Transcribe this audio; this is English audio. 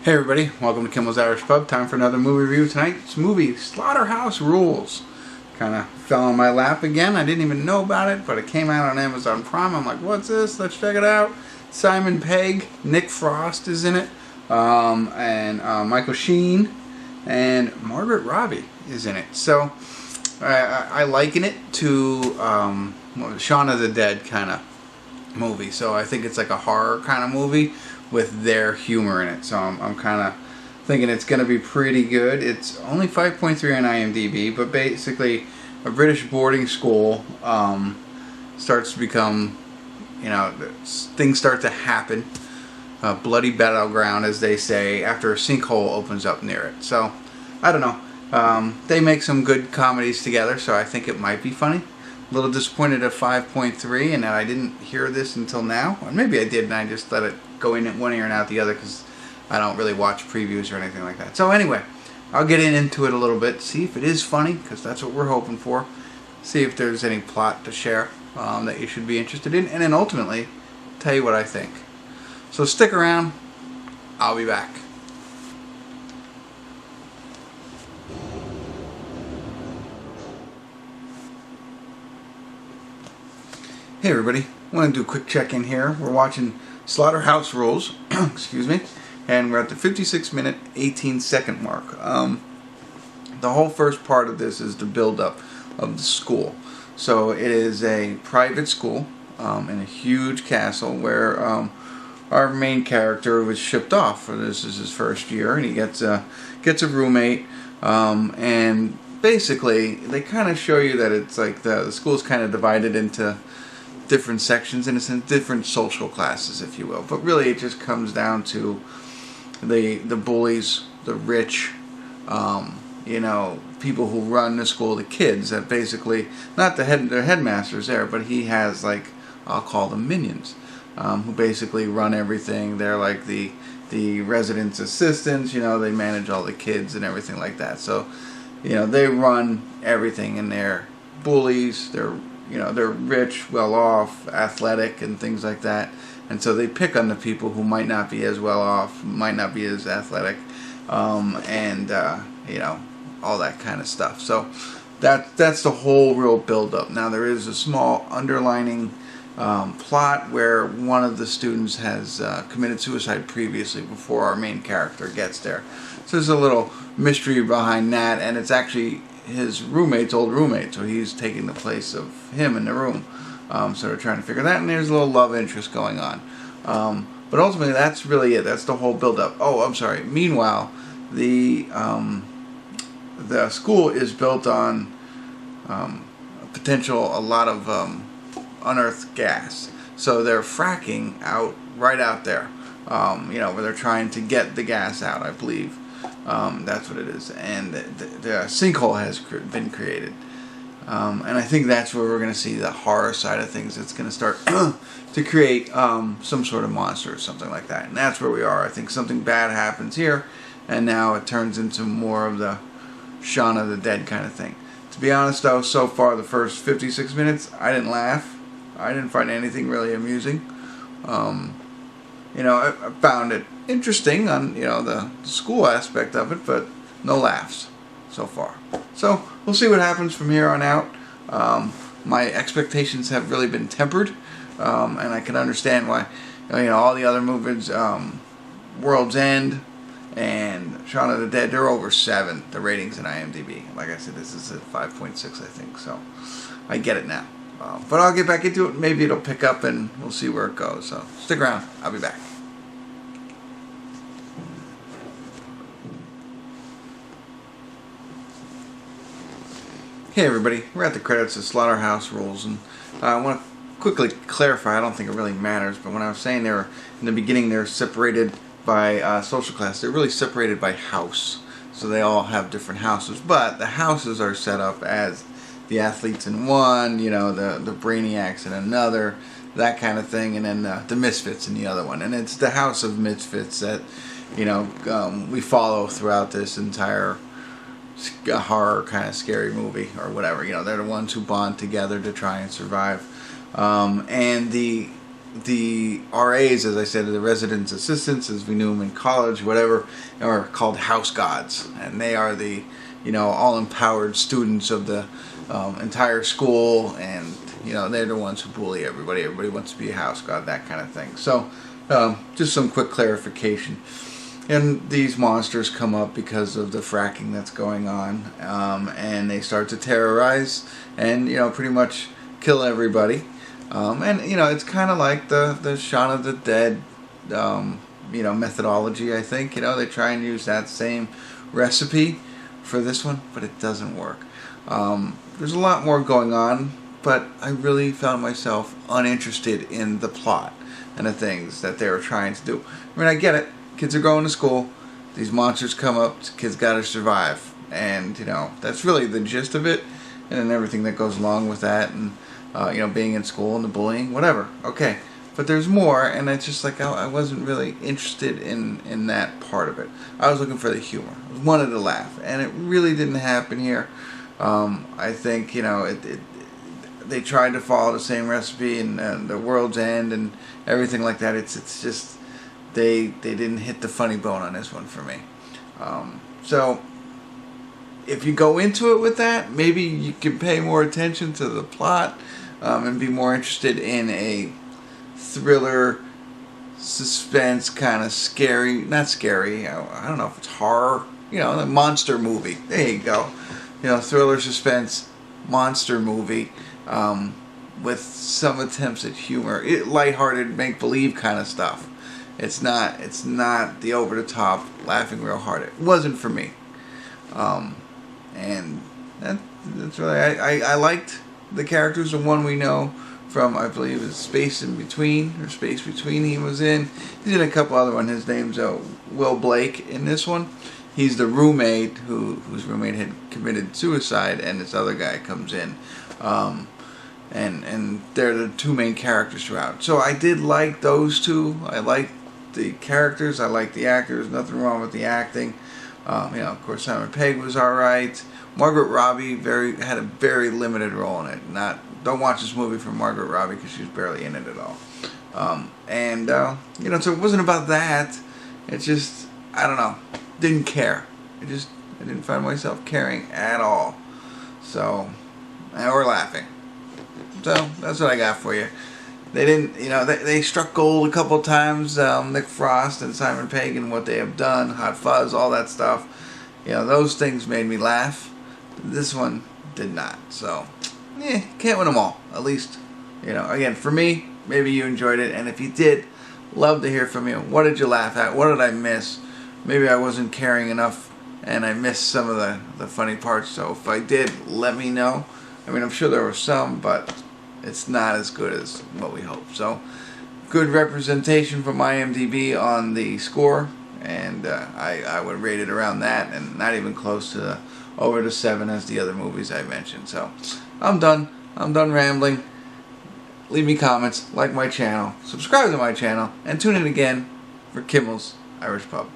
Hey everybody, welcome to Kimmel's Irish Pub. Time for another movie review tonight. It's movie Slaughterhouse Rulez. Kind of fell on my lap again. I didn't even know about it, but it came out on Amazon Prime. I'm like, what's this? Let's check it out. Simon Pegg, Nick Frost is in it, and Michael Sheen, and Margot Robbie is in it. So I liken it to Shaun of the Dead kind of movie. So I think it's like a horror kind of movie with their humor in it. So I'm kind of thinking it's going to be pretty good. It's only 5.3 on IMDb, but basically a British boarding school starts to become, things start to happen. A bloody battleground, as they say, after a sinkhole opens up near it. So, I don't know. They make some good comedies together, so I think it might be funny. A little disappointed at 5.3, and I didn't hear this until now. Or maybe I did, and I just let it go in one ear and out the other because I don't really watch previews or anything like that. So anyway, I'll get into it a little bit, see if it is funny, because that's what we're hoping for. See if there's any plot to share that you should be interested in, and then ultimately tell you what I think. So stick around. I'll be back. Hey everybody, I want to do a quick check-in here. We're watching Slaughterhouse Rulez, excuse me, and we're at the 56-minute, 18-second mark. The whole first part of this is the build-up of the school. So it is a private school in a huge castle where our main character was shipped off. This is his first year, and he gets a roommate, and basically they kind of show you that it's like the school's kind of divided into different sections, in a sense, different social classes, if you will. But really, it just comes down to the bullies, the rich, people who run the school, the kids that basically, not the headmasters there, but he has, like, I'll call them minions, who basically run everything. They're like the residents' assistants. They manage all the kids and everything like that. So, they run everything, and they're bullies. They're rich, well-off, athletic, and things like that. And so they pick on the people who might not be as well-off, might not be as athletic, and all that kind of stuff. So that's the whole real build-up. Now, there is a small underlining plot where one of the students has committed suicide previously before our main character gets there. So there's a little mystery behind that, and it's actually his old roommate, so he's taking the place of him in the room. So they're trying to figure that, and there's a little love interest going on. But ultimately, that's really it. That's the whole build-up. Oh, I'm sorry. Meanwhile, the school is built on a lot of unearthed gas. So they're fracking right out there, where they're trying to get the gas out, I believe. That's what it is, and the sinkhole has been created, and I think that's where we're going to see the horror side of things. It's going to start to create some sort of monster or something like that, and that's where we are. I think something bad happens here, and now it turns into more of the Shaun of the Dead kind of thing. To be honest, though, so far the first 56 minutes, I didn't laugh. I didn't find anything really amusing. I found it interesting on, the school aspect of it, but no laughs so far. So, we'll see what happens from here on out. My expectations have really been tempered, and I can understand why, all the other movies, World's End and Shaun of the Dead, they're over 7, the ratings in IMDb. Like I said, this is at 5.6, I think, so I get it now. But I'll get back into it. Maybe it'll pick up, and we'll see where it goes. So, stick around. I'll be back. Hey everybody, we're at the credits of Slaughterhouse Rulez, and I want to quickly clarify, I don't think it really matters, but when I was saying in the beginning they're separated by social class, they're really separated by house. So they all have different houses, but the houses are set up as the athletes in one, the brainiacs in another, that kind of thing, and then the misfits in the other one. And it's the house of misfits that, we follow throughout this entire horror kind of scary movie or whatever. They're the ones who bond together to try and survive. And the the RAs, as I said, the residence assistants, as we knew them in college, whatever, are called house gods, and they are the, you know, all-empowered students of the entire school, and you know, they're the ones who bully everybody. Everybody wants to be a house god, that kind of thing. So, just some quick clarification. And these monsters come up because of the fracking that's going on, and they start to terrorize and, you know, pretty much kill everybody. And, you know, it's kind of like the Shaun of the Dead, you know, methodology, I think. You know, they try and use that same recipe for this one, but it doesn't work. There's a lot more going on, but I really found myself uninterested in the plot and the things that they were trying to do. I mean, I get it. Kids are going to school. These monsters come up. Kids got to survive. And, you know, that's really the gist of it. And then everything that goes along with that. And, you know, being in school and the bullying, whatever. Okay. But there's more. And it's just like I wasn't really interested in that part of it. I was looking for the humor. I wanted to laugh. And it really didn't happen here. I think, you know, they tried to follow the same recipe and the World's End and everything like that. It's just... They didn't hit the funny bone on this one for me. So if you go into it with that, maybe you can pay more attention to the plot and be more interested in a thriller, suspense, kind of scary, not scary, I don't know if it's horror, you know, a monster movie. There you go. You know, thriller, suspense, monster movie with some attempts at humor. Lighthearted, make-believe kind of stuff. It's not the over-the-top, laughing real hard. It wasn't for me. And that's really... I liked the characters. The one we know from, I believe, is Space in Between, or Space Between he was in. He's in a couple other ones. His name's Will Blake in this one. He's the roommate whose roommate had committed suicide, and this other guy comes in. And they're the two main characters throughout. So I did like those two. I liked the characters. I liked the actors. Nothing wrong with the acting. You know, of course, Simon Pegg was all right. Margot Robbie had a very limited role in it. Don't watch this movie for Margot Robbie because she's barely in it at all. You know, so it wasn't about that. It's just, I don't know, didn't care. I didn't find myself caring at all. So, or laughing. So that's what I got for you. They didn't, you know, they struck gold a couple times. Nick Frost and Simon Pegg and what they have done, Hot Fuzz, all that stuff. You know, those things made me laugh. This one did not. So, can't win them all. At least, you know, again, for me, maybe you enjoyed it, and if you did, love to hear from you. What did you laugh at? What did I miss? Maybe I wasn't caring enough, and I missed some of the funny parts. So if I did, let me know. I mean, I'm sure there were some, but it's not as good as what we hoped. So, good representation from IMDb on the score, and I would rate it around that, and not even close to over the 7 as the other movies I mentioned. So, I'm done. I'm done rambling. Leave me comments, like my channel, subscribe to my channel, and tune in again for Kimmel's Irish Pub.